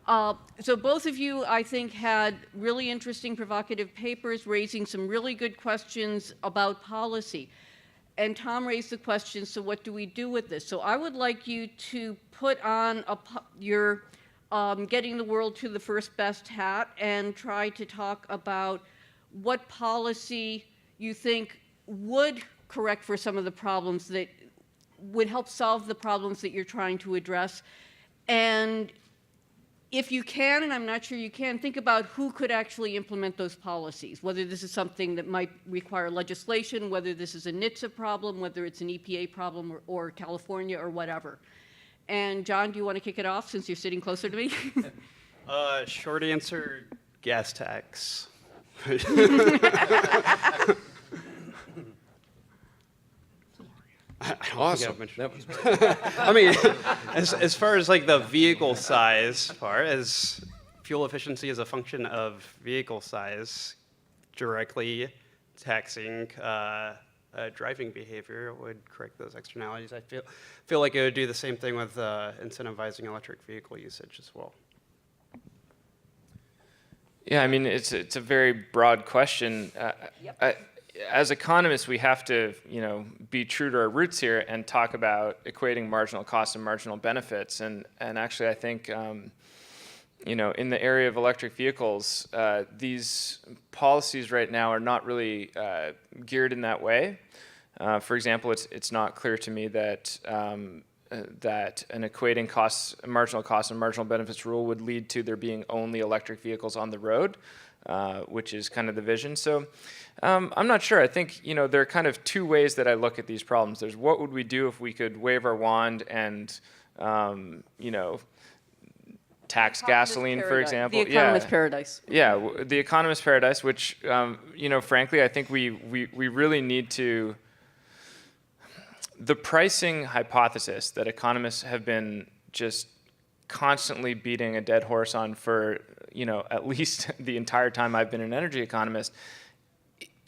So both of you, I think, had really interesting, provocative papers raising some really good questions about policy. And Tom raised the question, so what do we do with this? So I would like you to put on your getting the world to the first best hat and try to talk about what policy you think would correct for some of the problems that would help solve the problems that you're trying to address. And if you can, and I'm not sure you can, think about who could actually implement those policies, whether this is something that might require legislation, whether this is a NHTSA problem, whether it's an EPA problem, or California, or whatever. And John, do you want to kick it off since you're sitting closer to me? Short answer, gas tax. Awesome. I mean, as far as like the vehicle size part, as fuel efficiency is a function of vehicle size, directly taxing driving behavior would correct those externalities. I feel like it would do the same thing with incentivizing electric vehicle usage as well. Yeah, I mean, it's a very broad question. As economists, we have to, be true to our roots here and talk about equating marginal costs and marginal benefits. And actually, I think, in the area of electric vehicles, these policies right now are not really geared in that way. For example, it's not clear to me that that an equating marginal costs and marginal benefits rule would lead to there being only electric vehicles on the road, which is kind of the vision. So I'm not sure. I think, there are kind of two ways that I look at these problems. There's what would we do if we could wave our wand and, tax gasoline, for example. The economist paradise. Yeah, the economist paradise, which, frankly, I think we really need to. The pricing hypothesis that economists have been just constantly beating a dead horse on for, at least the entire time I've been an energy economist.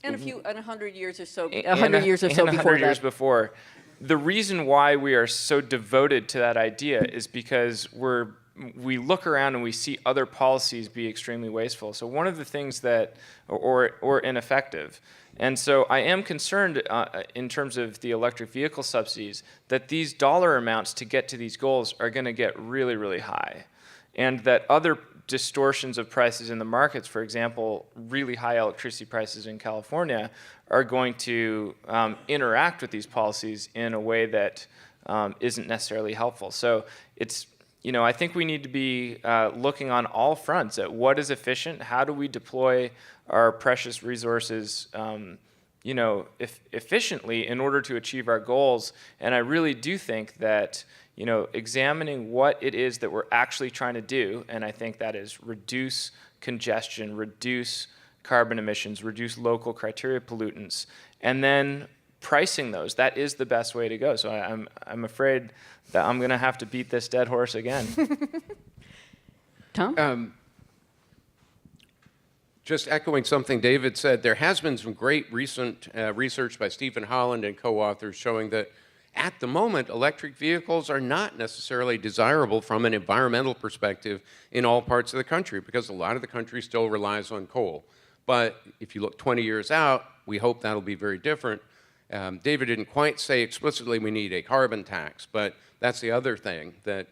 And 100 years or so, 100 years before. The reason why we are so devoted to that idea is because we look around and we see other policies be extremely wasteful. So one of the things that, or ineffective. And so I am concerned in terms of the electric vehicle subsidies that these dollar amounts to get to these goals are going to get really, really high. And that other distortions of prices in the markets, for example, really high electricity prices in California, are going to interact with these policies in a way that isn't necessarily helpful. So it's, I think we need to be looking on all fronts at what is efficient, how do we deploy our precious resources, efficiently in order to achieve our goals. And I really do think that, examining what it is that we're actually trying to do, and I think that is reduce congestion, reduce carbon emissions, reduce local criteria pollutants, and then pricing those. That is the best way to go. So I'm afraid that I'm going to have to beat this dead horse again. Tom? Just echoing something David said, there has been some great recent research by Stephen Holland and co-authors showing that at the moment, electric vehicles are not necessarily desirable from an environmental perspective in all parts of the country because a lot of the country still relies on coal. But if you look 20 years out, we hope that'll be very different. David didn't quite say explicitly we need a carbon tax, but that's the other thing that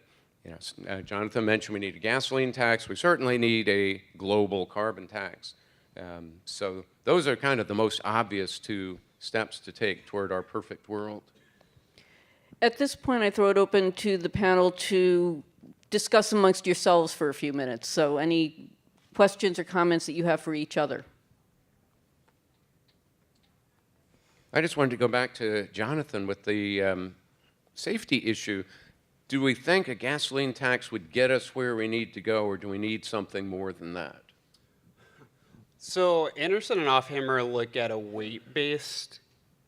Jonathan mentioned. We need a gasoline tax. We certainly need a global carbon tax. So those are kind of the most obvious two steps to take toward our perfect world. At this point, I throw it open to the panel to discuss amongst yourselves for a few minutes. So any questions or comments that you have for each other? I just wanted to go back to Jonathan with the safety issue. Do we think a gasoline tax would get us where we need to go, or do we need something more than that? So Anderson and Offhammer look at a weight-based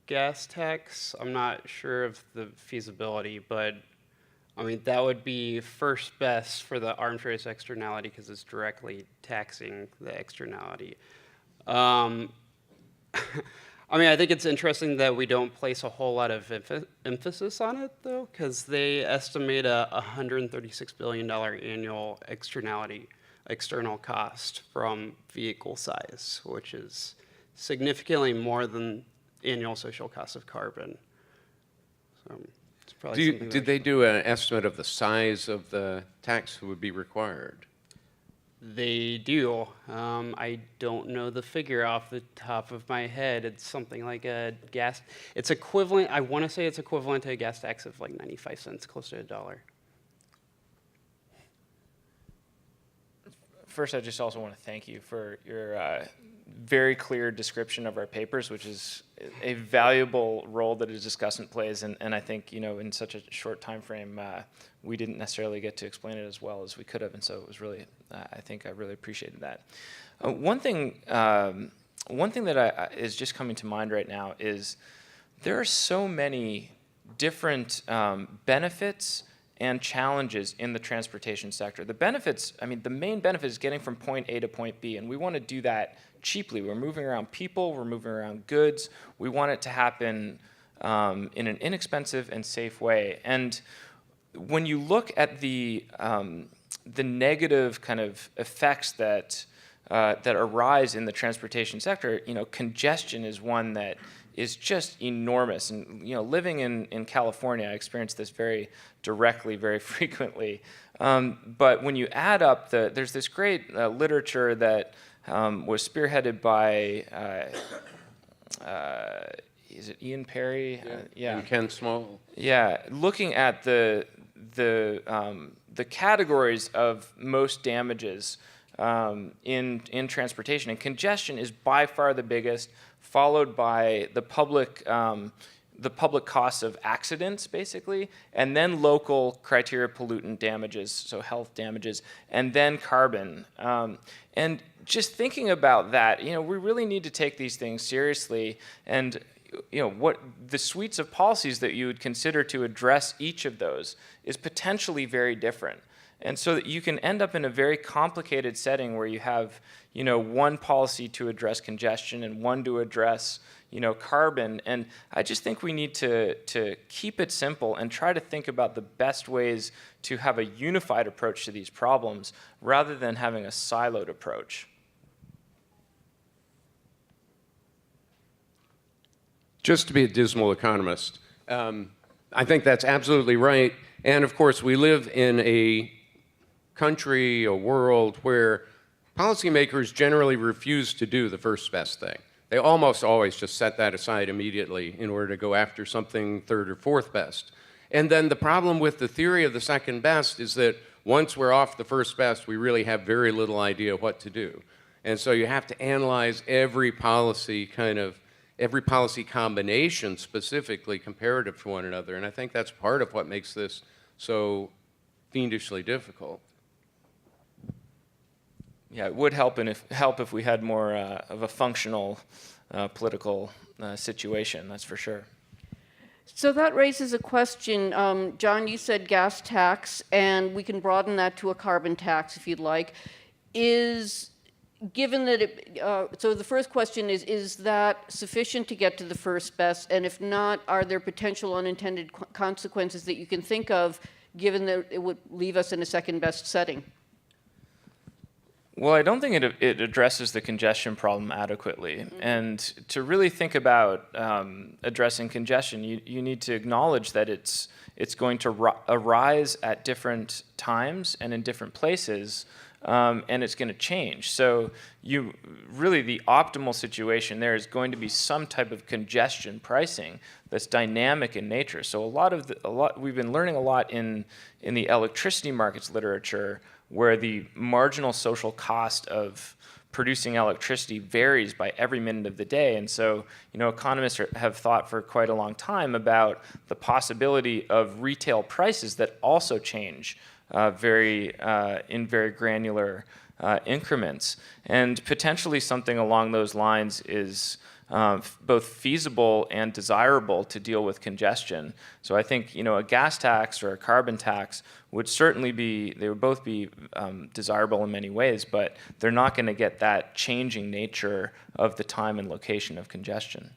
gas tax. I'm not sure of the feasibility, but I mean, that would be first best for the arms race externality because it's directly taxing the externality. I'm I mean, I think it's interesting that we don't place a whole lot of emphasis on it, though, because they estimate a $136 billion annual external cost from vehicle size, which is significantly more than annual social cost of carbon. So it's probably something Did they do an estimate of the size of the tax that would be required? They do. I don't know the figure off the top of my head. It's something like a gas. It's equivalent. I want to say it's equivalent to a gas tax of like 95 cents, close to $1. First, I just also want to thank you for your very clear description of our papers, which is a valuable role that a discussant plays. And I think, in such a short time frame, we didn't necessarily get to explain it as well as we could have. And so it was really, I think I really appreciated that. One thing that is just coming to mind right now is there are so many different benefits and challenges in the transportation sector. The benefits, the main benefit is getting from point A to point B, and we want to do that cheaply. We're moving around people, we're moving around goods. We want it to happen in an inexpensive and safe way. And when you look at the negative kind of effects that arise in the transportation sector, congestion is one that is just enormous. And living in California, I experienced this very directly, very frequently. But when you add up there's this great literature that was spearheaded by, is it Ian Perry? Yeah. And Ken Small. Yeah, looking at the categories of most damages in transportation, and congestion is by far the biggest, followed by the public costs of accidents, basically, and then local criteria pollutant damages, so health damages, and then carbon. And just thinking about that, we really need to take these things seriously, and what the suites of policies that you would consider to address each of those is potentially very different. And so that you can end up in a very complicated setting where you have, one policy to address congestion and one to address, carbon. And I just think we need to keep it simple and try to think about the best ways to have a unified approach to these problems rather than having a siloed approach. Just to be a dismal economist, I think that's absolutely right. And of course, we live in a country, a world where policymakers generally refuse to do the first best thing. They almost always just set that aside immediately in order to go after something third or fourth best. And then the problem with the theory of the second best is that once we're off the first best, we really have very little idea what to do. And so you have to analyze every policy combination specifically comparative to one another. And I think that's part of what makes this so fiendishly difficult. Yeah, it would help if we had more of a functional political situation, that's for sure. So that raises a question. John, you said gas tax, and we can broaden that to a carbon tax if you'd like. Given that so the first question is that sufficient to get to the first best? And if not, are there potential unintended consequences that you can think of, given that it would leave us in a second best setting? Well, I don't think it addresses the congestion problem adequately. Mm-hmm. And to really think about addressing congestion, you need to acknowledge that it's going to arise at different times and in different places, and it's going to change. So the optimal situation there is going to be some type of congestion pricing that's dynamic in nature. So we've been learning a lot in the electricity markets literature, where the marginal social cost of producing electricity varies by every minute of the day. And so, economists have thought for quite a long time about the possibility of retail prices that also change in very granular increments. And potentially something along those lines is both feasible and desirable to deal with congestion. So I think a gas tax or a carbon tax would both be desirable in many ways, but they're not going to get that changing nature of the time and location of congestion.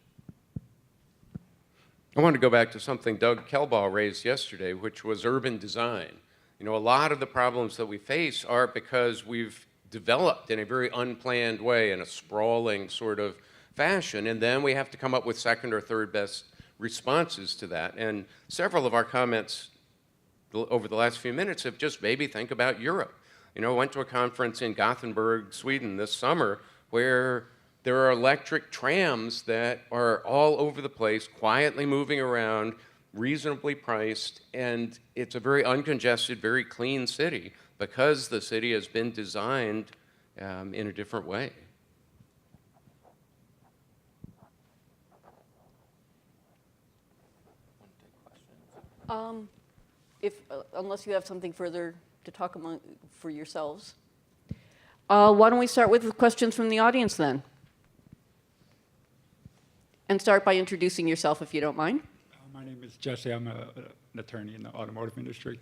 I want to go back to something Doug Kelbaugh raised yesterday, which was urban design. You know, a lot of the problems that we face are because we've developed in a very unplanned way, in a sprawling sort of fashion, and then we have to come up with second or third best responses to that. And several of our comments over the last few minutes have just maybe think about Europe. You know, I went to a conference in Gothenburg, Sweden this summer where there are electric trams that are all over the place, quietly moving around, reasonably priced, and it's a very uncongested, very clean city because the city has been designed in a different way. Unless you have something further to talk for yourselves. Why don't we start with questions from the audience then? And start by introducing yourself if you don't mind. My name is Jesse. I'm an attorney in the automotive industry.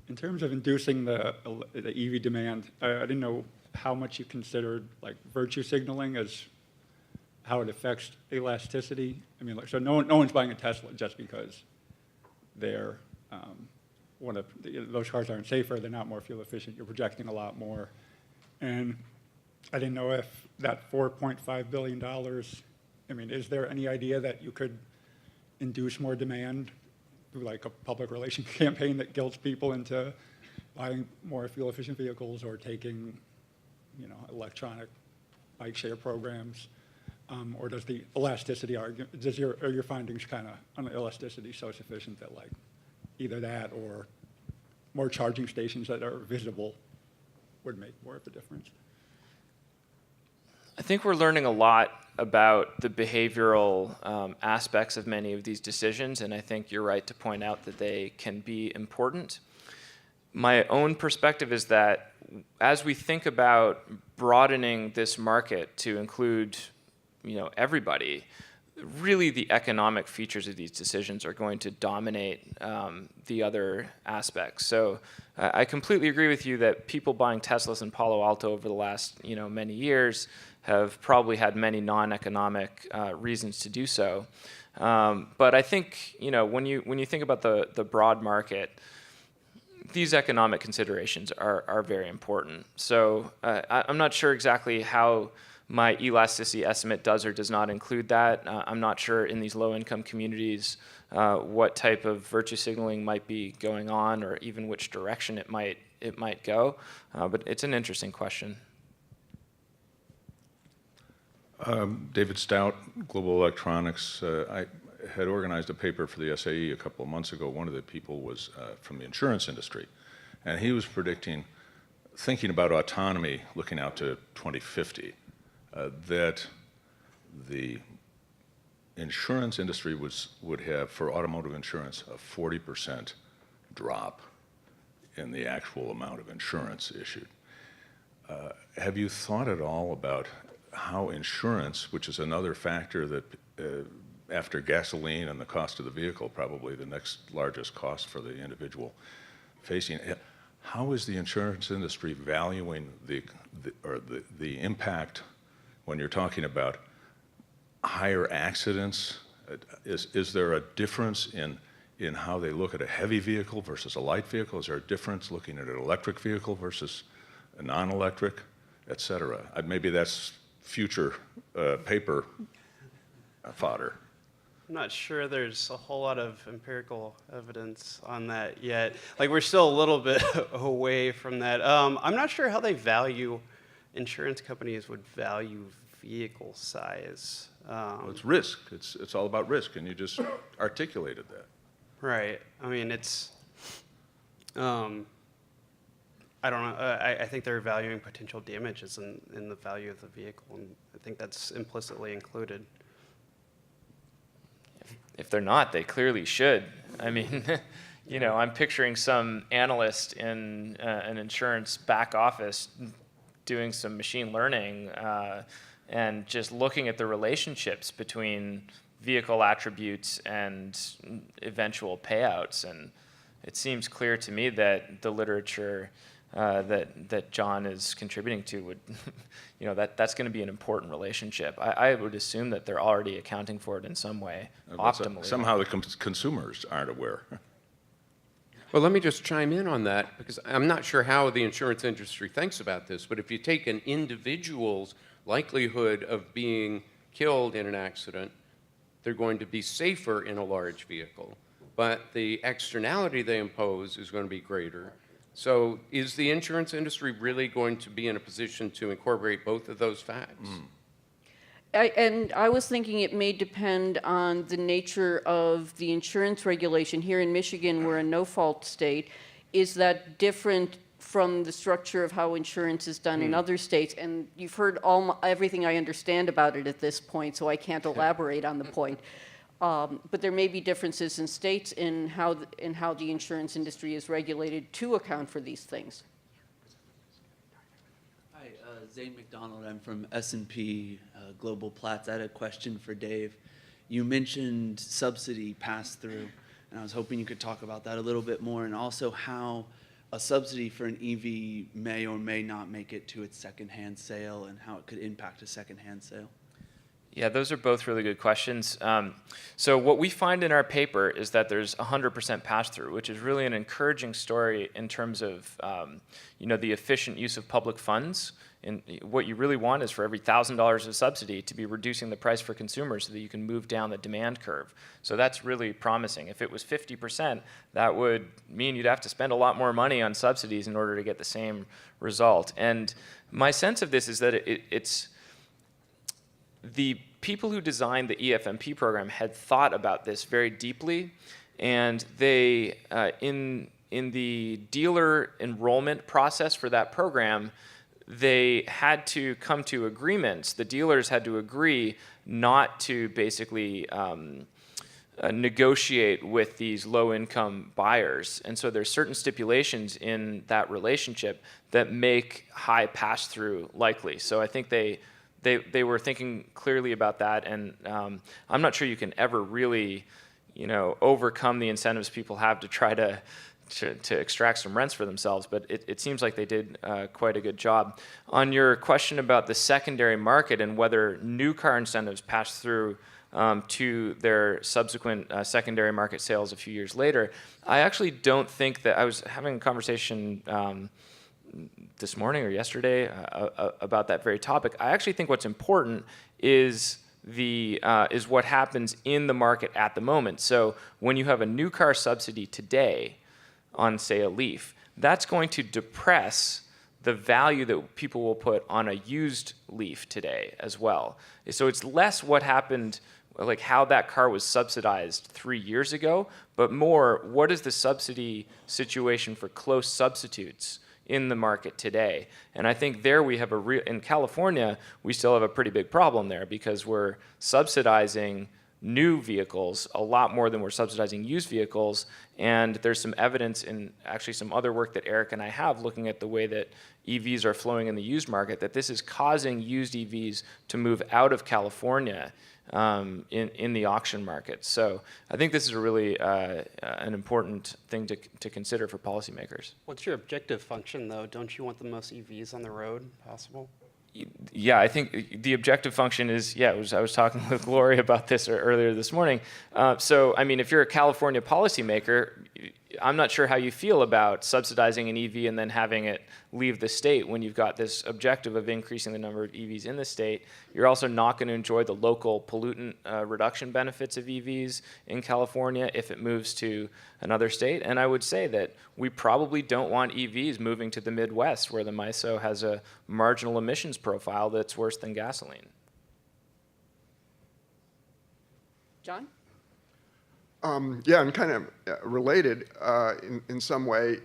In terms of inducing the EV demand, I didn't know how much you considered like virtue signaling as how it affects elasticity. I mean, like, so no one's buying a Tesla just because they're those cars aren't safer, they're not more fuel efficient, you're projecting a lot more. And I didn't know if that $4.5 billion, I mean, is there any idea that you could induce more demand through like a public relations campaign that guilts people into buying more fuel efficient vehicles or taking, you know, electronic bike share programs? Or does the elasticity argument, are your findings kind of on the elasticity so sufficient that like either that or more charging stations that are visible would make more of a difference? I think we're learning a lot about the behavioral aspects of many of these decisions, and I think you're right to point out that they can be important. My own perspective is that as we think about broadening this market to include, you know, everybody, really the economic features of these decisions are going to dominate the other aspects. So I completely agree with you that people buying Teslas in Palo Alto over the last, you know, many years have probably had many non-economic reasons to do so. But I think, you know, when you think about the broad market, these economic considerations are very important. So I'm not sure exactly how my elasticity estimate does or does not include that. I'm not sure in these low-income communities what type of virtue signaling might be going on, or even which direction it might go. But it's an interesting question. David Stout, Global Electronics. I had organized a paper for the SAE a couple of months ago. One of the people was from the insurance industry, and he was thinking about autonomy looking out to 2050. That the insurance industry would have, for automotive insurance, a 40% drop in the actual amount of insurance issued. Have you thought at all about how insurance, which is another factor that, after gasoline and the cost of the vehicle, probably the next largest cost for the individual facing, how is the insurance industry valuing the impact when you're talking about higher accidents? Is there a difference in how they look at a heavy vehicle versus a light vehicle? Is there a difference looking at an electric vehicle versus a non-electric, et cetera? Maybe that's future paper fodder. I'm not sure there's a whole lot of empirical evidence on that yet. Like, we're still a little bit away from that. I'm not sure how they value, insurance companies would value vehicle size. Well, it's risk. It's all about risk, and you just articulated that. Right. I mean, it's, I don't know. I think they're valuing potential damages in the value of the vehicle, and I think that's implicitly included. If they're not, they clearly should. I mean, you know, I'm picturing some analyst in an insurance back office doing some machine learning and just looking at the relationships between vehicle attributes and eventual payouts. And it seems clear to me that the literature that John is contributing to would, that's going to be an important relationship. I would assume that they're already accounting for it in some way, optimally. Somehow the consumers aren't aware. Well, let me just chime in on that, because I'm not sure how the insurance industry thinks about this, but if you take an individual's likelihood of being killed in an accident, they're going to be safer in a large vehicle, but the externality they impose is going to be greater. So is the insurance industry really going to be in a position to incorporate both of those facts? And I was thinking it may depend on the nature of the insurance regulation. Here in Michigan, we're a no-fault state. Is that different from the structure of how insurance is done in other states? And you've heard everything I understand about it at this point, so I can't elaborate on the point. But there may be differences in states in how the insurance industry is regulated to account for these things. Hi, Zane McDonald. I'm from S&P Global Platts. I had a question for Dave. You mentioned subsidy pass-through, and I was hoping you could talk about that a little bit more, and also how a subsidy for an EV may or may not make it to its secondhand sale, and how it could impact a secondhand sale. Yeah, those are both really good questions. So what we find in our paper is that there's 100% pass-through, which is really an encouraging story in terms of the efficient use of public funds. And what you really want is for every $1,000 of subsidy to be reducing the price for consumers so that you can move down the demand curve. So that's really promising. If it was 50%, that would mean you'd have to spend a lot more money on subsidies in order to get the same result. And my sense of this is that it's the people who designed the EFMP program had thought about this very deeply, and they, in the dealer enrollment process for that program, they had to come to agreements. The dealers had to agree not to basically negotiate with these low-income buyers. And so there's certain stipulations in that relationship that make high pass-through likely. So I think they were thinking clearly about that, and I'm not sure you can ever really, overcome the incentives people have to try to extract some rents for themselves, but it seems like they did quite a good job. On your question about the secondary market and whether new car incentives pass through to their subsequent secondary market sales a few years later, I actually don't think that. I was having a conversation this morning or yesterday about that very topic. I actually think what's important is what happens in the market at the moment. So when you have a new car subsidy today on, say, a Leaf, that's going to depress the value that people will put on a used Leaf today as well. So it's less what happened, like how that car was subsidized 3 years ago, but more what is the subsidy situation for close substitutes in the market today. And I think there we have in California, we still have a pretty big problem there because we're subsidizing new vehicles a lot more than we're subsidizing used vehicles. And there's some evidence in actually some other work that Eric and I have looking at the way that EVs are flowing in the used market, that this is causing used EVs to move out of California in the auction market. So I think this is a really an important thing to consider for policymakers. What's your objective function, though? Don't you want the most EVs on the road possible? Yeah, I think the objective function is, I was talking with Gloria about this earlier this morning. So, I mean, if you're a California policymaker, I'm not sure how you feel about subsidizing an EV and then having it leave the state when you've got this objective of increasing the number of EVs in the state. You're also not going to enjoy the local pollutant reduction benefits of EVs in California if it moves to another state. And I would say that we probably don't want EVs moving to the Midwest, where the MISO has a marginal emissions profile that's worse than gasoline. John? Yeah, and kind of related in some way.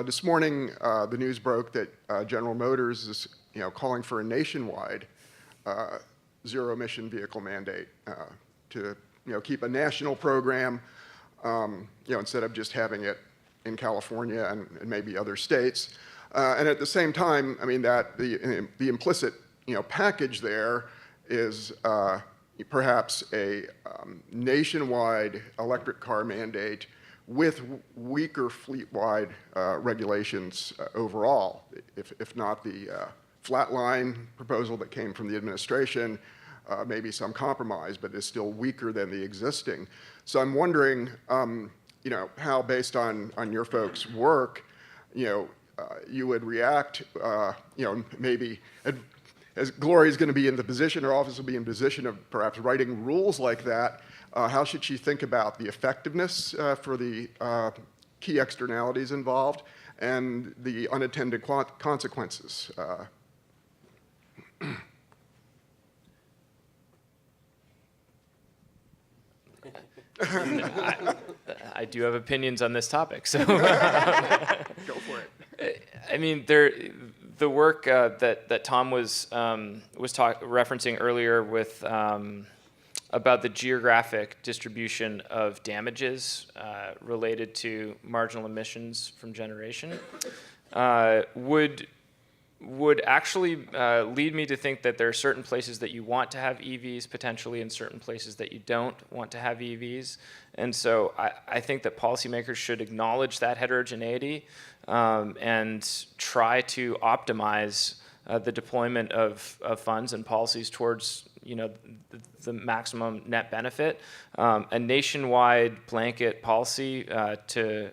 This morning the news broke that General Motors is calling for a nationwide zero-emission vehicle mandate to keep a national program, instead of just having it in California and maybe other states. And at the same time, I mean that the implicit package there is perhaps a nationwide electric car mandate with weaker fleet-wide regulations overall, if not the flatline proposal that came from the administration, maybe some compromise, but is still weaker than the existing. So I'm wondering, how based on your folks' work, you would react, maybe as Gloria's going to be in the position, her office will be in position of perhaps writing rules like that. How should she think about the effectiveness for the key externalities involved and the unintended consequences? I do have opinions on this topic, so Go for it. I mean, the work that Tom was referencing earlier with about the geographic distribution of damages related to marginal emissions from generation would actually lead me to think that there are certain places that you want to have EVs potentially and certain places that you don't want to have EVs. And so I think that policymakers should acknowledge that heterogeneity and try to optimize the deployment of funds and policies towards the maximum net benefit. A nationwide blanket policy to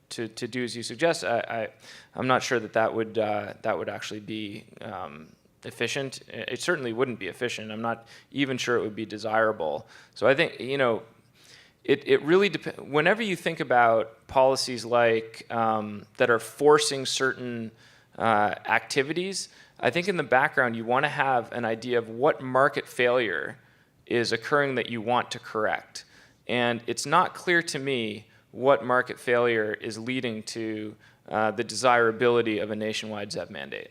do as you suggest, I'm not sure that would actually be efficient. It certainly wouldn't be efficient. I'm not even sure it would be desirable. So I think it really depends. Whenever you think about policies like that are forcing certain activities, I think in the background you want to have an idea of what market failure is occurring that you want to correct. And it's not clear to me what market failure is leading to the desirability of a nationwide ZEV mandate.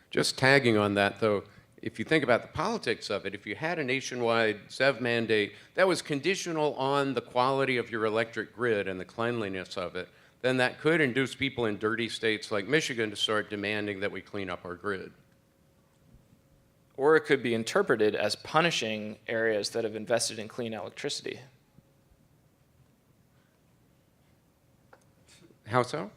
Just tagging on that, though, if you think about the politics of it, if you had a nationwide ZEV mandate that was conditional on the quality of your electric grid and the cleanliness of it, then that could induce people in dirty states like Michigan to start demanding that we clean up our grid. Or it could be interpreted as punishing areas that have invested in clean electricity. How so?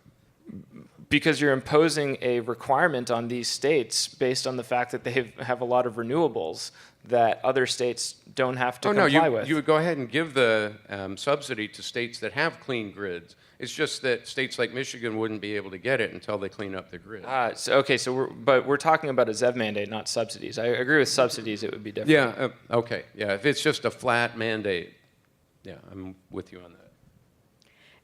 Because you're imposing a requirement on these states based on the fact that they have a lot of renewables that other states don't have to comply with. You would go ahead and give the subsidy to states that have clean grids. It's just that states like Michigan wouldn't be able to get it until they clean up their grid. But we're talking about a ZEV mandate, not subsidies. I agree with subsidies; it would be different. Yeah. Okay. Yeah. If it's just a flat mandate, yeah, I'm with you on that.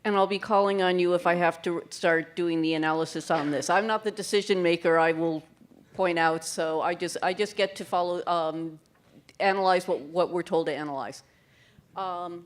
And I'll be calling on you if I have to start doing the analysis on this. I'm not the decision maker, I will point out, so I just get to follow, analyze what we're told to analyze. So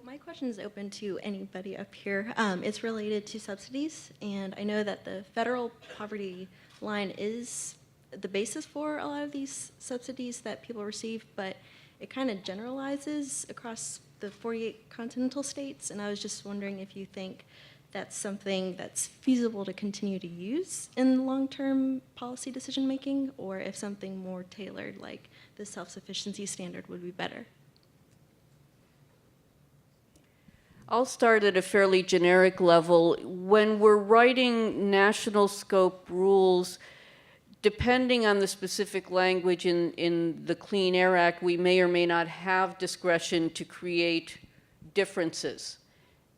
my question is open to anybody up here. It's related to subsidies, and I know that the federal poverty line is the basis for a lot of these subsidies that people receive, but it kind of generalizes across the 48 continental states, and I was just wondering if you think that's something that's feasible to continue to use in long-term policy decision-making, or if something more tailored like the self-sufficiency standard would be better. I'll start at a fairly generic level. When we're writing national scope rules, depending on the specific language in the Clean Air Act, we may or may not have discretion to create differences.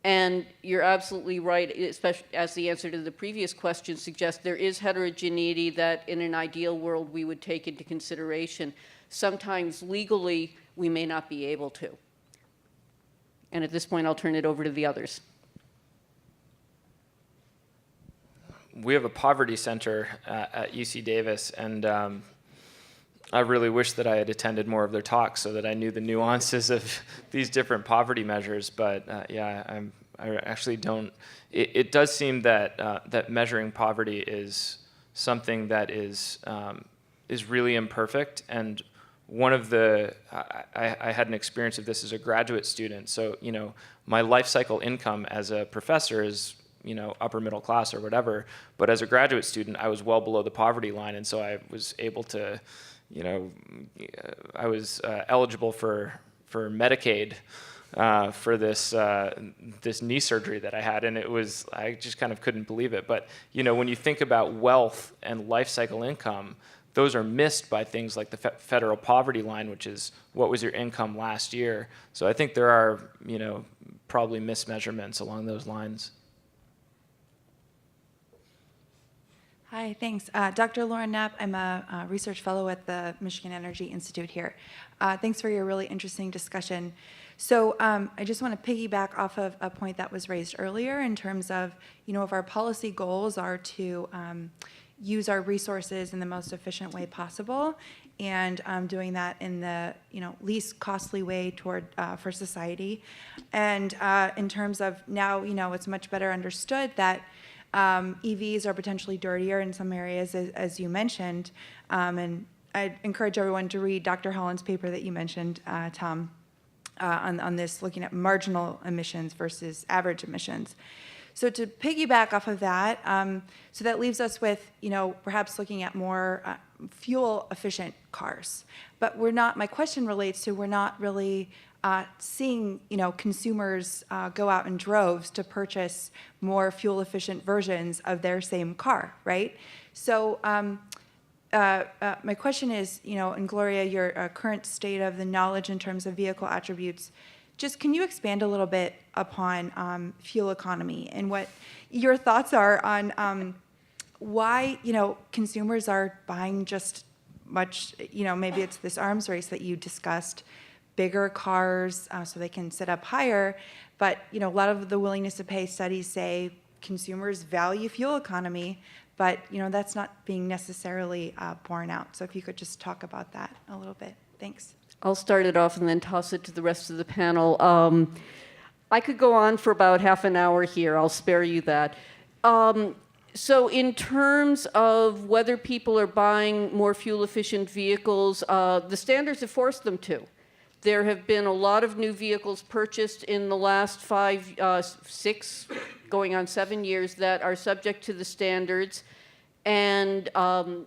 And you're absolutely right, especially as the answer to the previous question suggests, there is heterogeneity that in an ideal world we would take into consideration. Sometimes legally we may not be able to. And at this point I'll turn it over to the others. We have a poverty center at UC Davis, and I really wish that I had attended more of their talks so that I knew the nuances of these different poverty measures. But I actually don't. It does seem that that measuring poverty is something that is really imperfect. And one of the I had an experience of this as a graduate student. So my life cycle income as a professor is upper middle class or whatever, but as a graduate student, I was well below the poverty line, and so I was able to, I was eligible for Medicaid for this this knee surgery that I had, and I just kind of couldn't believe it. But when you think about wealth and life cycle income, those are missed by things like the federal poverty line, which is what was your income last year. So I think there are probably mismeasurements along those lines. Hi, thanks. Dr. Lauren Knapp, I'm a research fellow at the Michigan Energy Institute here. Thanks for your really interesting discussion. So I just want to piggyback off of a point that was raised earlier in terms of, if our policy goals are to use our resources in the most efficient way possible, and doing that in the least costly way for society. And in terms of now, it's much better understood that EVs are potentially dirtier in some areas, as you mentioned. And I'd encourage everyone to read Dr. Holland's paper that you mentioned, Tom, on this, looking at marginal emissions versus average emissions. So to piggyback off of that, so that leaves us with, perhaps looking at more fuel-efficient cars. But my question relates to, we're not really seeing, consumers go out in droves to purchase more fuel-efficient versions of their same car, right? So my question is, and Gloria, your current state of the knowledge in terms of vehicle attributes, just can you expand a little bit upon fuel economy and what your thoughts are on why, consumers are buying just much, maybe it's this arms race that you discussed, bigger cars so they can sit up higher, but, a lot of the willingness to pay studies say consumers value fuel economy, but, that's not being necessarily borne out. So if you could just talk about that a little bit. Thanks. I'll start it off and then toss it to the rest of the panel. I could go on for about half an hour here. I'll spare you that. So in terms of whether people are buying more fuel-efficient vehicles, the standards have forced them to. There have been a lot of new vehicles purchased in the last 6, going on 7 years that are subject to the standards, and so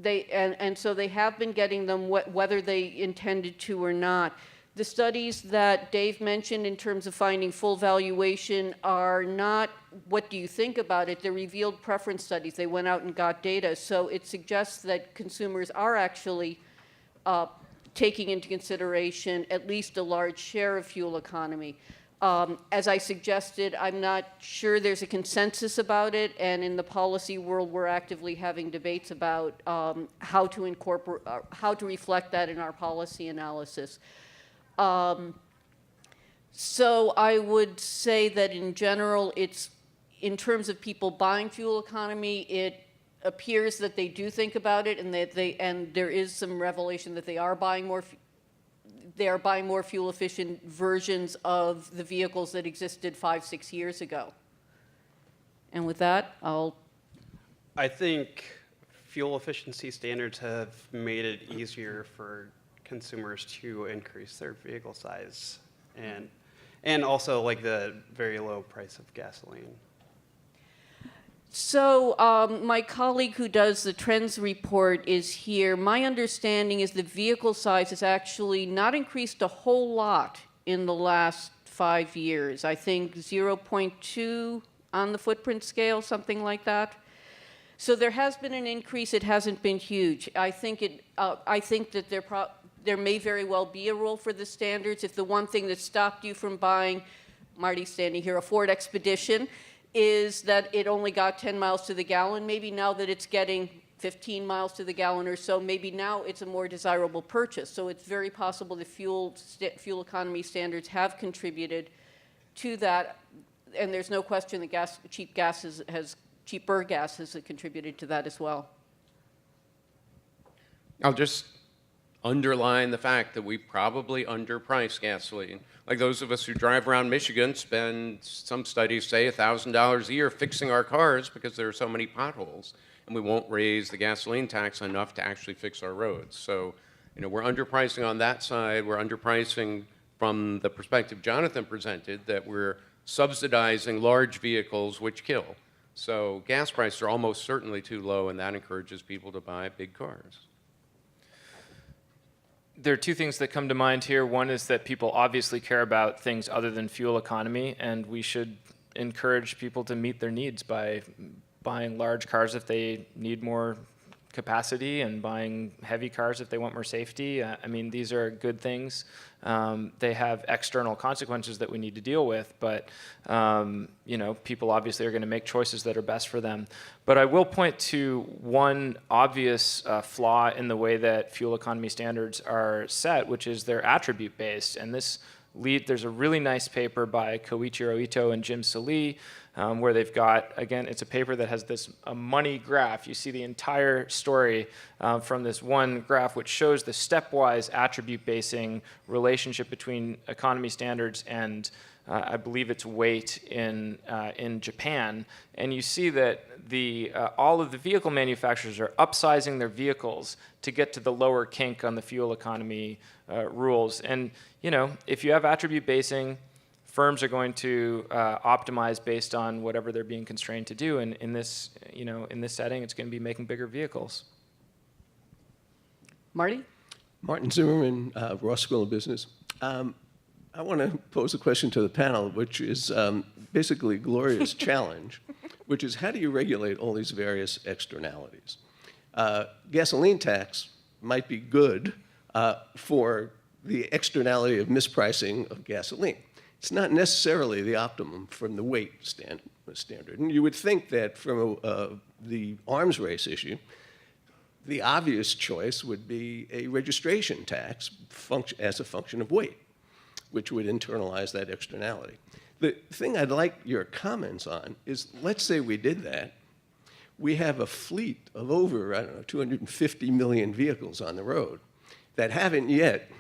they have been getting them whether they intended to or not. The studies that Dave mentioned in terms of finding full valuation are not what do you think about it, they're revealed preference studies. They went out and got data. So it suggests that consumers are actually taking into consideration at least a large share of fuel economy. As I suggested, I'm not sure there's a consensus about it, and in the policy world, we're actively having debates about how to reflect that in our policy analysis. So I would say that in general, in terms of people buying fuel economy, it appears that they do think about it, and there is some revelation that they are buying more fuel-efficient versions of the vehicles that existed 5-6 years ago. And with that, I think fuel efficiency standards have made it easier for consumers to increase their vehicle size, and also like the very low price of gasoline. So my colleague who does the trends report is here. My understanding is the vehicle size has actually not increased a whole lot in the last 5 years. I think 0.2 on the footprint scale, something like that. So there has been an increase. It hasn't been huge. I think that there may very well be a role for the standards. If the one thing that stopped you from buying, Marty's standing here, a Ford Expedition, is that it only got 10 miles to the gallon. Maybe now that it's getting 15 miles to the gallon or so, maybe now it's a more desirable purchase. So it's very possible the fuel economy standards have contributed to that, and there's no question that cheaper gas has contributed to that as well. I'll just underline the fact that we probably underprice gasoline. Like those of us who drive around Michigan spend, some studies say, $1,000 a year fixing our cars because there are so many potholes, and we won't raise the gasoline tax enough to actually fix our roads. So, we're underpricing on that side. We're underpricing from the perspective Jonathan presented, that we're subsidizing large vehicles which kill. So gas prices are almost certainly too low, and that encourages people to buy big cars. there are two things that come to mind here. One is that people obviously care about things other than fuel economy, and we should encourage people to meet their needs by buying large cars if they need more capacity and buying heavy cars if they want more safety. I mean, these are good things. They have external consequences that we need to deal with, but you know, people obviously are going to make choices that are best for them. But I will point to one obvious flaw in the way that fuel economy standards are set, which is they're attribute-based. And there's a really nice paper by Koichiro Ito and Jim Salee, where they've got, again, it's a paper that has a money graph. You see the entire story from this one graph, which shows the stepwise attribute basing relationship between economy standards and I believe it's weight in Japan. And you see that all of the vehicle manufacturers are upsizing their vehicles to get to the lower kink on the fuel economy rules. And you know, if you have attribute basing, firms are going to optimize based on whatever they're being constrained to do. And in this setting, it's going to be making bigger vehicles. Marty? Martin Zimmerman, Ross School of Business. I want to pose a question to the panel, which is basically Gloria's challenge, which is how do you regulate all these various externalities? Gasoline tax might be good for the externality of mispricing of gasoline. It's not necessarily the optimum from the weight standard. And you would think that from the arms race issue, the obvious choice would be a registration tax as a function of weight, which would internalize that externality. The thing I'd like your comments on is, let's say we did that. We have a fleet of over, 250 million vehicles on the road that haven't yet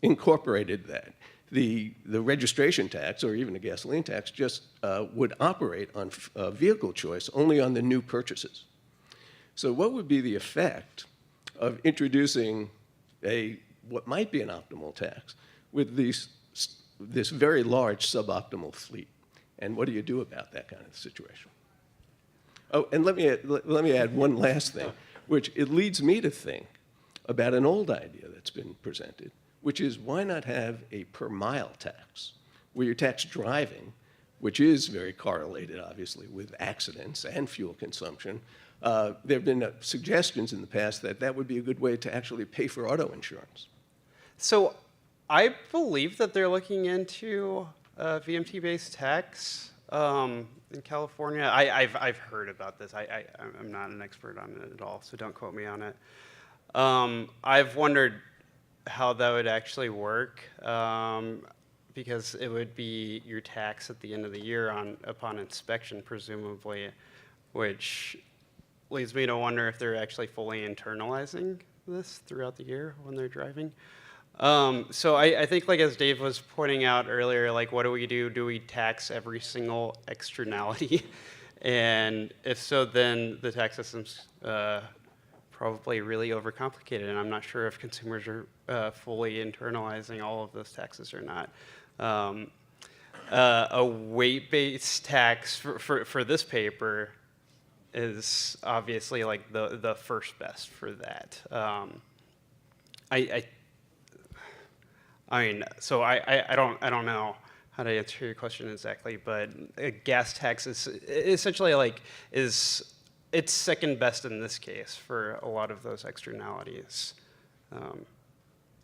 incorporated that. The registration tax, or even the gasoline tax, just would operate on vehicle choice only on the new purchases. So what would be the effect of introducing what might be an optimal tax with this very large suboptimal fleet? And what do you do about that kind of situation? Oh, and let me add one last thing, which it leads me to think about an old idea that's been presented, which is why not have a per mile tax, where you tax driving, which is very correlated, obviously, with accidents and fuel consumption. There have been suggestions in the past that that would be a good way to actually pay for auto insurance. So I believe that they're looking into VMT-based tax in California. I've heard about this. I'm not an expert on it at all, so don't quote me on it. I've wondered how that would actually work, because it would be your tax at the end of the year upon inspection, presumably, which leads me to wonder if they're actually fully internalizing this throughout the year when they're driving. So I think, like as Dave was pointing out earlier, like what do we do? Do we tax every single externality? And if so, then the tax system's probably really overcomplicated, and I'm not sure if consumers are fully internalizing all of those taxes or not. A weight-based tax for this paper is obviously like the first best for that. I mean, so I don't know how to answer your question exactly, but a gas tax is essentially it's second best in this case for a lot of those externalities.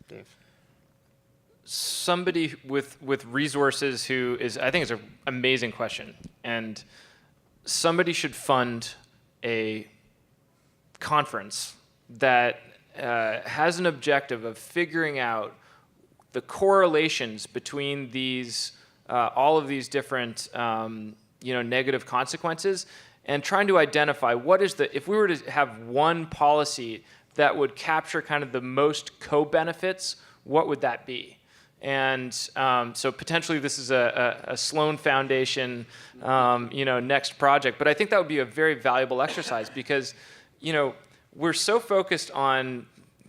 Dave? Somebody with resources I think it's an amazing question, and somebody should fund a conference that has an objective of figuring out the correlations between these all of these different negative consequences, and trying to identify if we were to have one policy that would capture kind of the most co-benefits, what would that be? And so potentially this is a Sloan Foundation next project, but I think that would be a very valuable exercise, because we're so focused on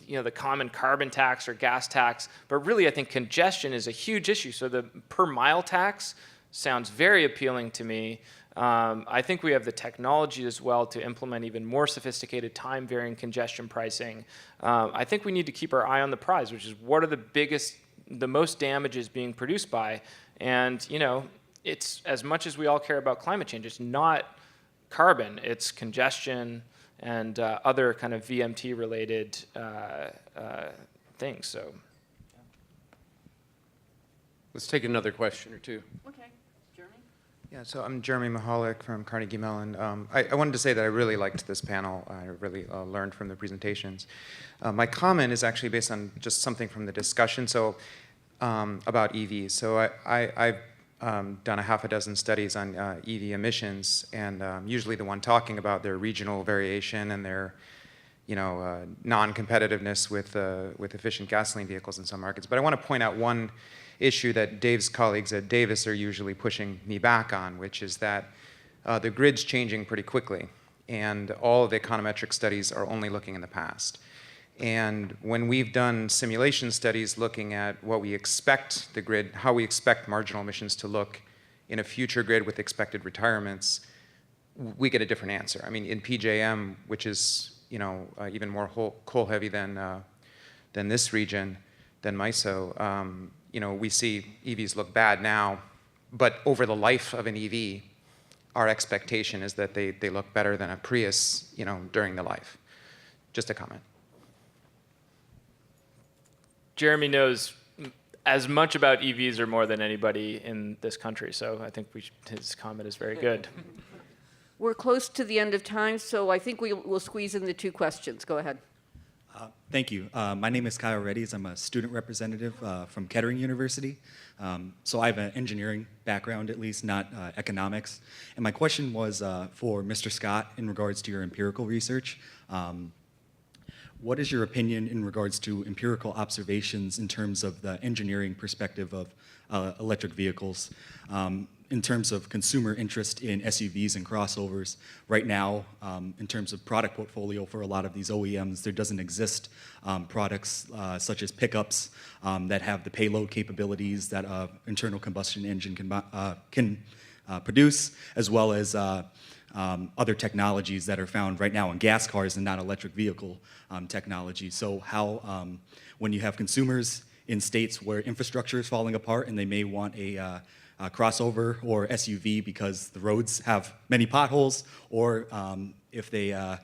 the common carbon tax or gas tax, but really I think congestion is a huge issue. So the per mile tax sounds very appealing to me. I think we have the technology as well to implement even more sophisticated time-varying congestion pricing. I think we need to keep our eye on the prize, which is what are the most damages being produced by. And, you know, it's as much as we all care about climate change, it's not carbon, it's congestion and other kind of VMT-related things. So, Let's take another question or two. Okay, Jeremy? Yeah, so I'm Jeremy Mahalik from Carnegie Mellon. I wanted to say that I really liked this panel. I really learned from the presentations. My comment is actually based on just something from the discussion, so about EVs. So I've done a half a dozen studies on EV emissions, and usually the one talking about their regional variation and their non-competitiveness with efficient gasoline vehicles in some markets. But I want to point out one issue that Dave's colleagues at Davis are usually pushing me back on, which is that the grid's changing pretty quickly, and all of the econometric studies are only looking in the past. And when we've done simulation studies looking at what we expect the grid, how we expect marginal emissions to look in a future grid with expected retirements, we get a different answer. I mean, in PJM, which is even more coal-heavy than this region, than MISO, we see EVs look bad now, but over the life of an EV, our expectation is that they look better than a Prius, during the life. Just a comment. Jeremy knows as much about EVs or more than anybody in this country, so I think his comment is very good. We're close to the end of time, so I think we'll squeeze in the 2 questions. Go ahead. Thank you. My name is Kyle Reddies. I'm a student representative from Kettering University. So I have an engineering background, at least, not economics. And my question was for Mr. Scott in regards to your empirical research. What is your opinion in regards to empirical observations in terms of the engineering perspective of electric vehicles? In terms of consumer interest in SUVs and crossovers, right now, in terms of product portfolio for a lot of these OEMs, there doesn't exist products such as pickups that have the payload capabilities that an internal combustion engine can produce, as well as other technologies that are found right now in gas cars and not electric vehicle technology. So how, when you have consumers in states where infrastructure is falling apart and they may want a crossover or SUV because the roads have many potholes, or if they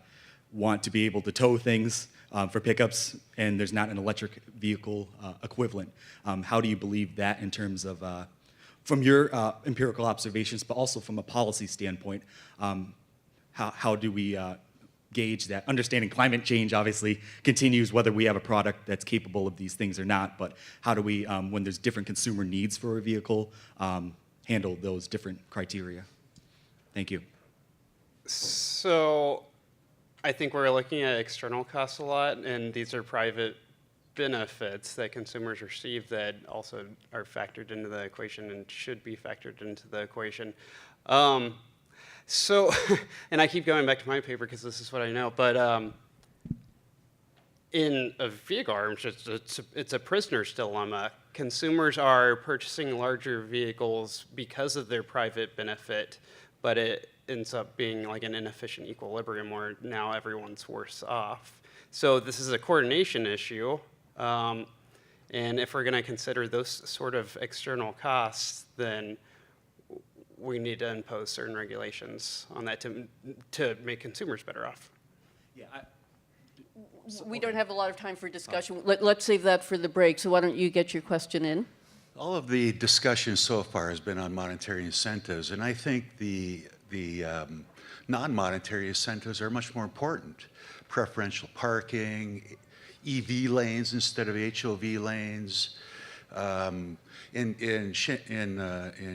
want to be able to tow things for pickups and there's not an electric vehicle equivalent. How do you believe that in terms of, from your empirical observations, but also from a policy standpoint, how do we gauge that? Understanding climate change obviously continues whether we have a product that's capable of these things or not, but how do we, when there's different consumer needs for a vehicle, handle those different criteria? Thank you. So I think we're looking at external costs a lot, and these are private benefits that consumers receive that also are factored into the equation and should be factored into the equation. So, and I keep going back to my paper because this is what I know, but in a vehicle arms, it's a prisoner's dilemma. Consumers are purchasing larger vehicles because of their private benefit, but it ends up being like an inefficient equilibrium where now everyone's worse off. So this is a coordination issue, and if we're going to consider those sort of external costs, then we need to impose certain regulations on that to make consumers better off. Yeah. We don't have a lot of time for discussion. Let's save that for the break, so why don't you get your question in? All of the discussion so far has been on monetary incentives, and I think the non-monetary incentives are much more important. Preferential parking, EV lanes instead of HOV lanes. In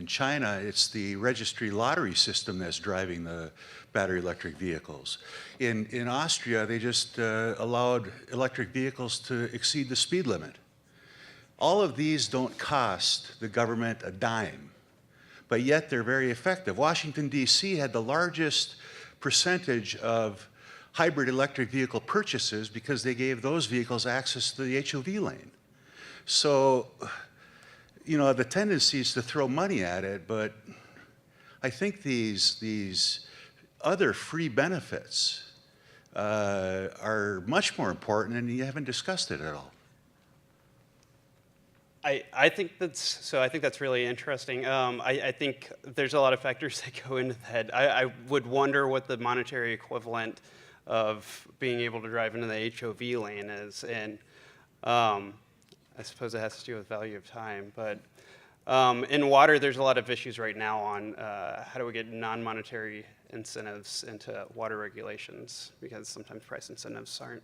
China, it's the registry lottery system that's driving the battery electric vehicles. In Austria, they just allowed electric vehicles to exceed the speed limit. All of these don't cost the government a dime, but yet they're very effective. Washington, D.C. had the largest percentage of hybrid electric vehicle purchases because they gave those vehicles access to the HOV lane. So, the tendency is to throw money at it, but I think these other free benefits are much more important, and you haven't discussed it at all. I think that's really interesting. I think there's a lot of factors that go into that. I would wonder what the monetary equivalent of being able to drive into the HOV lane is, and I suppose it has to do with value of time. But in water, there's a lot of issues right now on how do we get non-monetary incentives into water regulations, because sometimes price incentives aren't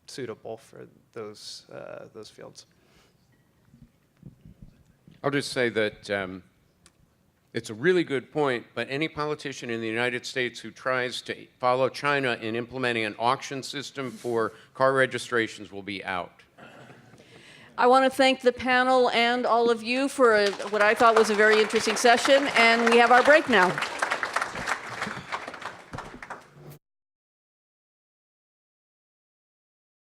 suitable for those fields. I'll just say that it's a really good point, but any politician in the United States who tries to follow China in implementing an auction system for car registrations will be out. I want to thank the panel and all of you for what I thought was a very interesting session, and we have our break now.